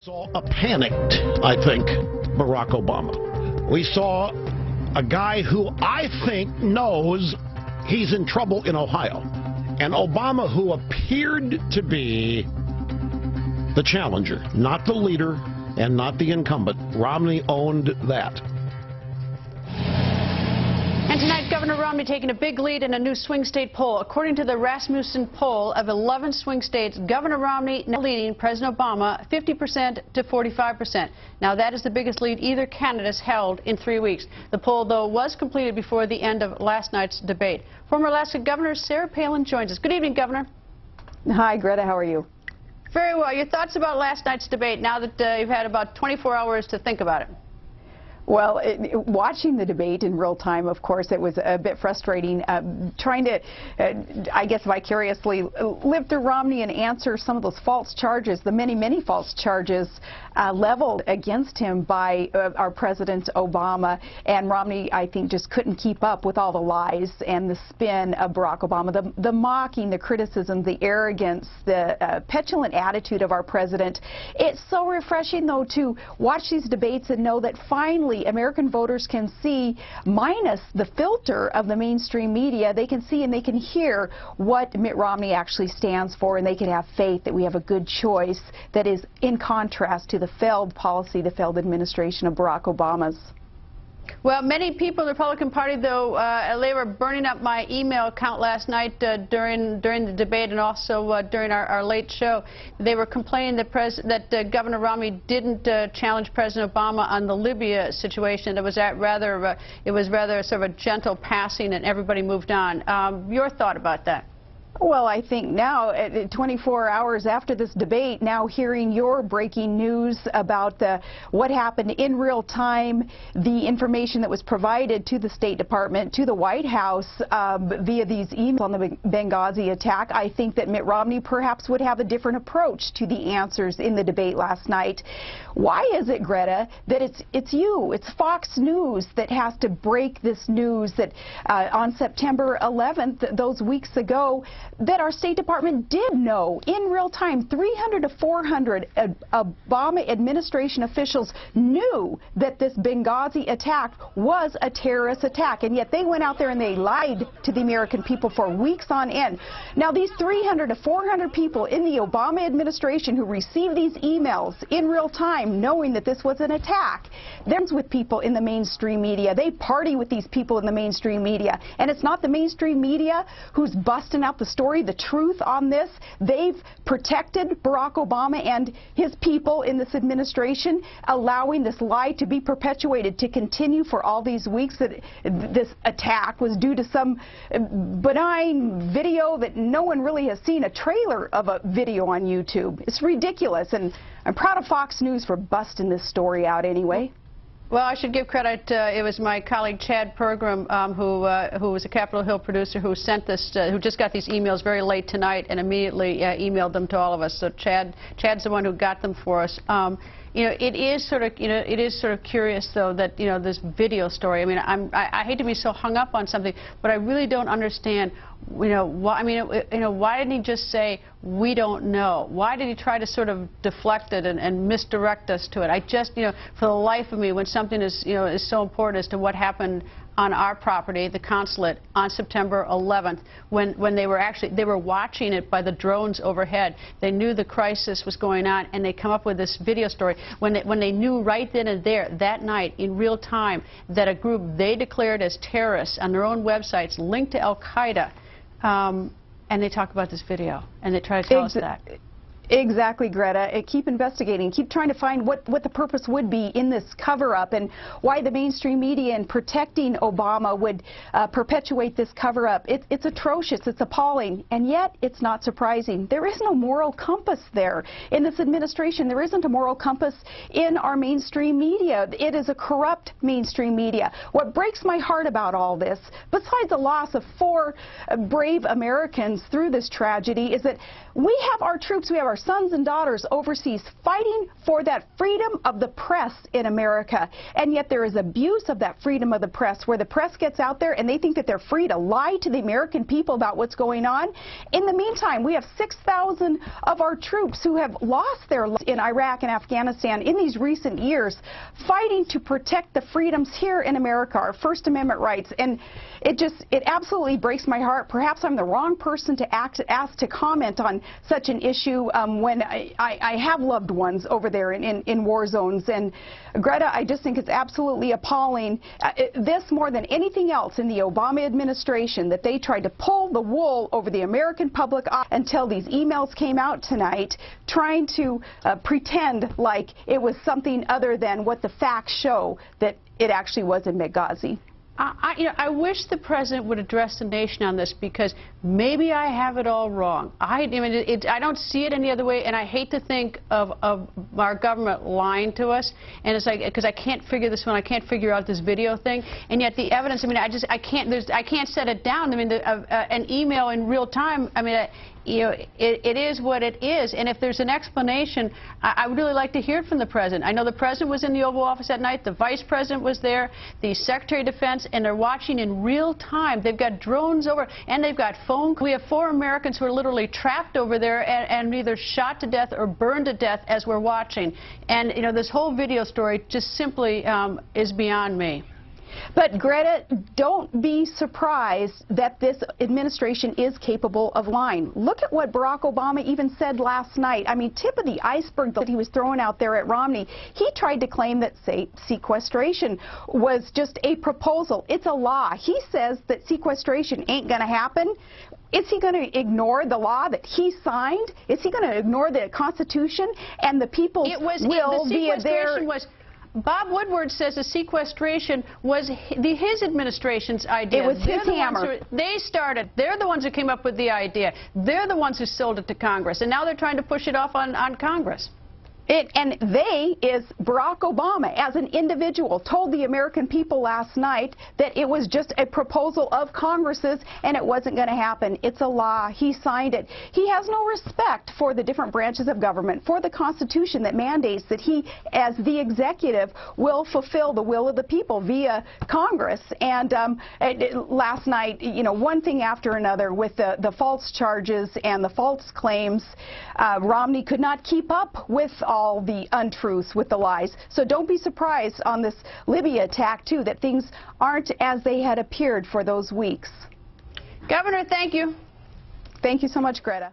Saw a panicked, I think, Barack Obama. We saw a guy who I think knows he's in trouble in Ohio. And Obama, who appeared to be the challenger, not the leader and not the incumbent. Romney owned that. And tonight, Governor Romney taking a big lead in a new swing state poll. According to the Rasmussen poll of 11 swing states, Governor Romney now leading President Obama 50% to 45%. Now, that is the biggest lead either candidate has held in 3 weeks. The poll, though, was completed before the end of last night's debate. Former Alaska Governor Sarah Palin joins us. Good evening, Governor. Hi, Greta. How are you? Very well. Your thoughts about last night's debate now that you've had about 24 hours to think about it? Well, watching the debate in real time, of course, it was a bit frustrating. Trying to, I guess, vicariously live through Romney and answer some of those false charges, the many, many false charges leveled against him by our President Obama. And Romney, I think, just couldn't keep up with all the lies and the spin of Barack Obama, the mocking, the criticism, the arrogance, the petulant attitude of our president. It's so refreshing, though, to watch these debates and know that finally American voters can see, minus the filter of the mainstream media, they can see and they can hear what Mitt Romney actually stands for, and they can have faith that we have a good choice that is in contrast to the failed policy, the failed administration of Barack Obama's. Well, many people in the Republican Party, though, they were burning up my email account last night during the debate and also during our late show. They were complaining that Governor Romney didn't challenge President Obama on the Libya situation. It was rather sort of a gentle passing, and everybody moved on. Your thought about that? Well, I think now, 24 hours after this debate, now hearing your breaking news about what happened in real time, the information that was provided to the State Department, to the White House via these emails on the Benghazi attack, I think that Mitt Romney perhaps would have a different approach to the answers in the debate last night. Why is it, Greta, that it's Fox News that has to break this news that on September 11th, those weeks ago, that our State Department did know in real time? 300 to 400 Obama administration officials knew that this Benghazi attack was a terrorist attack, and yet they went out there and they lied to the American people for weeks on end. Now, these 300 to 400 people in the Obama administration who received these emails in real time, knowing that this was an attack, they're with people in the mainstream media. They party with these people in the mainstream media, and it's not the mainstream media who's busting out the story, the truth on this. They've protected Barack Obama and his people in this administration, allowing this lie to be perpetuated, to continue for all these weeks, that this attack was due to some benign video that no one really has seen, a trailer of a video on YouTube. It's ridiculous, and I'm proud of Fox News for busting this story out anyway. Well, I should give credit. It was my colleague Chad Pergram, who was a Capitol Hill producer, who sent this, who just got these emails very late tonight and immediately emailed them to all of us. So Chad's the one who got them for us. You know, it is sort of curious, though, that this video story. I mean, I hate to be so hung up on something, but I really don't understand. Why didn't he just say, "We don't know"? Why did he try to sort of deflect it and misdirect us to it? I just, for the life of me, when something is so important as to what happened on our property, the consulate, on September 11th, when they were watching it by the drones overhead. They knew the crisis was going on, and they come up with this video story when they knew right then and there, that night, in real time, that a group they declared as terrorists on their own websites linked to Al-Qaeda, and they talk about this video, and they try to tell us that. Exactly, Greta. Keep investigating. Keep trying to find what the purpose would be in this cover-up, and why the mainstream media in protecting Obama would perpetuate this cover-up. It's atrocious. It's appalling. And yet, it's not surprising. There is no moral compass there in this administration. There isn't a moral compass in our mainstream media. It is a corrupt mainstream media. What breaks my heart about all this, besides the loss of 4 brave Americans through this tragedy, is that we have our troops, we have our sons and daughters overseas fighting for that freedom of the press in America. And yet there is abuse of that freedom of the press, where the press gets out there and they think that they're free to lie to the American people about what's going on. In the meantime, we have 6,000 of our troops who have lost their lives in Iraq and Afghanistan in these recent years, fighting to protect the freedoms here in America, our First Amendment rights. And it absolutely breaks my heart. Perhaps I'm the wrong person to ask to comment on such an issue when I have loved ones over there in war zones. And Greta, I just think it's absolutely appalling. This, more than anything else in the Obama administration, that they tried to pull the wool over the American public until these emails came out tonight, trying to pretend like it was something other than what the facts show that it actually was in Benghazi. I wish the president would address the nation on this, because maybe I have it all wrong. I don't see it any other way, and I hate to think of our government lying to us. And it's like, because I can't figure this one, I can't figure out this video thing, and yet the evidence. I can't set it down. An email in real time. It is what it is, and if there's an explanation, I would really like to hear it from the president. I know the president was in the Oval Office that night, the vice president was there, the Secretary of Defense, and they're watching in real time. They've got drones over, and they've got phone. We have 4 Americans who are literally trapped over there and either shot to death or burned to death as we're watching. And this whole video story just simply is beyond me. But Greta, don't be surprised that this administration is capable of lying. Look at what Barack Obama even said last night. Tip of the iceberg that he was throwing out there at Romney. He tried to claim that sequestration was just a proposal. It's a law. He says that sequestration ain't going to happen. Is he going to ignore the law that he signed? Is he going to ignore the Constitution and the people's will via their... Bob Woodward says the sequestration was his administration's idea. It was his hammer. They started. They're the ones who came up with the idea. They're the ones who sold it to Congress. And now they're trying to push it off on Congress. And they is Barack Obama, as an individual, told the American people last night that it was just a proposal of Congress's and it wasn't going to happen. It's a law. He signed it. He has no respect for the different branches of government, for the Constitution that mandates that he, as the executive, will fulfill the will of the people via Congress. And last night, one thing after another with the false charges and the false claims, Romney could not keep up with all the untruths, with the lies. So don't be surprised on this Libya attack, too, that things aren't as they had appeared for those weeks. Governor, thank you. Thank you so much, Greta.